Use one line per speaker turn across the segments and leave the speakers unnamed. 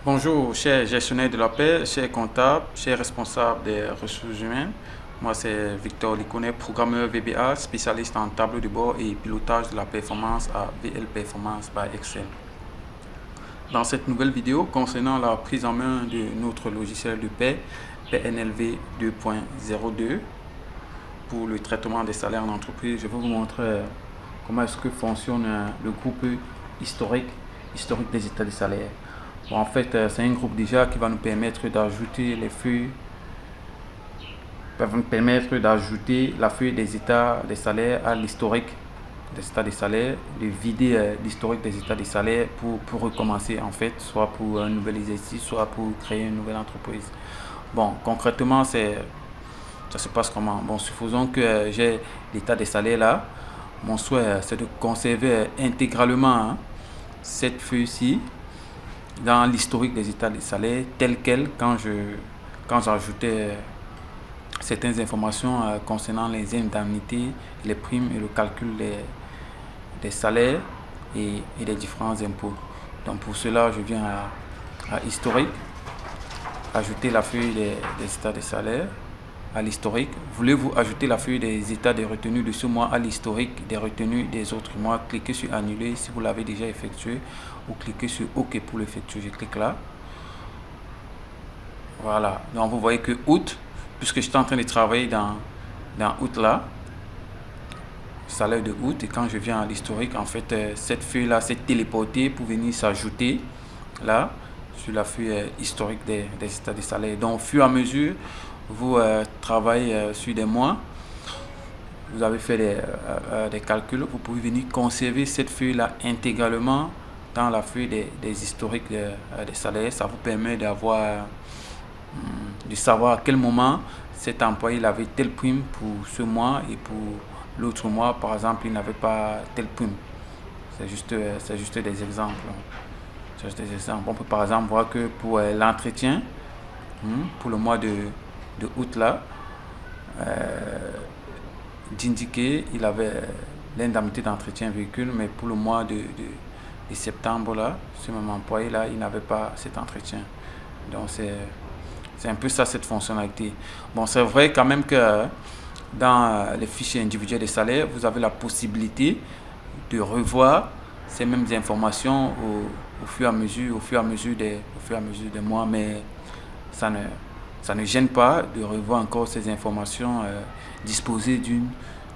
Bonjour, chers gestionnaires de la paix, chers comptables, chers responsables des ressources humaines. Moi, c'est Victor Likounet, programmeur VBA, spécialiste en tableau de bord et pilotage de la performance à VL Performance by Excel. Dans cette nouvelle vidéo concernant la prise en main de notre logiciel de paix PNLV 2.02 pour le traitement des salaires en entreprise, je vais vous montrer comment est-ce que fonctionne le groupe historique des états des salaires. Bon, en fait, c'est un groupe déjà qui va nous permettre d'ajouter les feuilles, va nous permettre d'ajouter la feuille des états des salaires à l'historique des états des salaires, de vider l'historique des états des salaires pour recommencer en fait, soit pour un nouvel exercice, soit pour créer une nouvelle entreprise. Bon, concrètement, ça se passe comment? Bon, supposons que j'ai l'état des salaires là. Mon souhait, c'est de conserver intégralement cette feuille-ci dans l'historique des états des salaires tel quel quand j'ajoutais certaines informations concernant les indemnités, les primes et le calcul des salaires et des différents impôts. Donc pour cela, je viens à historique, ajouter la feuille des états des salaires à l'historique. Voulez-vous ajouter la feuille des états des retenues de ce mois à l'historique des retenues des autres mois? Cliquez sur annuler si vous l'avez déjà effectué ou cliquez sur OK pour l'effectuer. Je clique là. Voilà. Donc vous voyez que août, puisque j'étais en train de travailler dans août là, salaire de août, et quand je viens à l'historique, en fait, cette feuille là s'est téléportée pour venir s'ajouter là sur la feuille historique des états des salaires. Donc au fur et à mesure, vous travaillez sur des mois, vous avez fait des calculs, vous pouvez venir conserver cette feuille là intégralement dans la feuille des historiques des salaires. Ça vous permet d'avoir de savoir à quel moment cet employé il avait telle prime pour ce mois et pour l'autre mois par exemple il n'avait pas telle prime. C'est juste des exemples. C'est juste des exemples. On peut par exemple voir que pour l'entretien, pour le mois de août là, d'indiquer il avait l'indemnité d'entretien véhicule, mais pour le mois de septembre là, ce même employé là, il n'avait pas cet entretien. Donc c'est un peu ça cette fonctionnalité. Bon, c'est vrai quand même que dans les fichiers individuels des salaires, vous avez la possibilité de revoir ces mêmes informations au fur et à mesure des mois, mais ça ne gêne pas de revoir encore ces informations disposées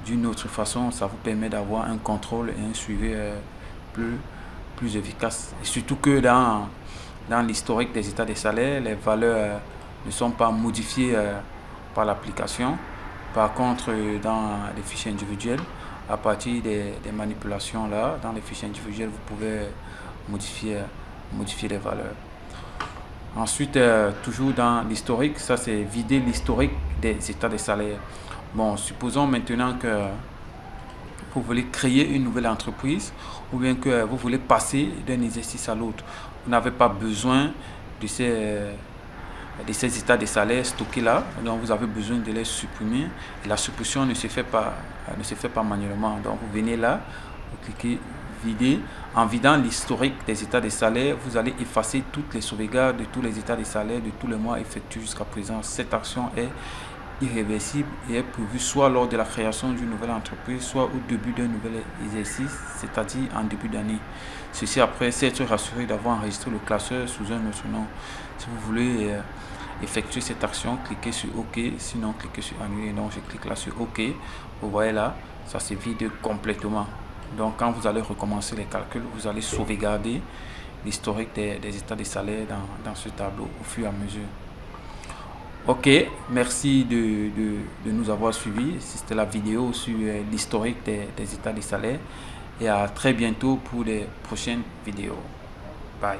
d'une autre façon. Ça vous permet d'avoir un contrôle et un suivi plus efficace. Et surtout que dans l'historique des états des salaires, les valeurs ne sont pas modifiées par l'application. Par contre, dans les fichiers individuels, à partir des manipulations là, dans les fichiers individuels, vous pouvez modifier les valeurs. Ensuite, toujours dans l'historique, ça c'est vider l'historique des états des salaires. Bon, supposons maintenant que vous voulez créer une nouvelle entreprise ou bien que vous voulez passer d'un exercice à l'autre. Vous n'avez pas besoin de ces états des salaires stockés là, donc vous avez besoin de les supprimer. Et la suppression ne se fait pas manuellement. Donc vous venez là, vous cliquez vider. En vidant l'historique des états des salaires, vous allez effacer toutes les sauvegardes de tous les états des salaires de tous les mois effectués jusqu'à présent. Cette action est irréversible et est prévue soit lors de la création d'une nouvelle entreprise, soit au début d'un nouvel exercice, c'est-à-dire en début d'année. Ceci après s'être rassuré d'avoir enregistré le classeur sous un autre nom. Si vous voulez effectuer cette action, cliquez sur OK, sinon cliquez sur annuler. Donc je clique là sur OK. Vous voyez là, ça se vide complètement. Donc quand vous allez recommencer les calculs, vous allez sauvegarder l'historique des états des salaires dans ce tableau au fur et à mesure. Ok, merci de nous avoir suivis. C'était la vidéo sur l'historique des états des salaires. Et à très bientôt pour les prochaines vidéos. Bye.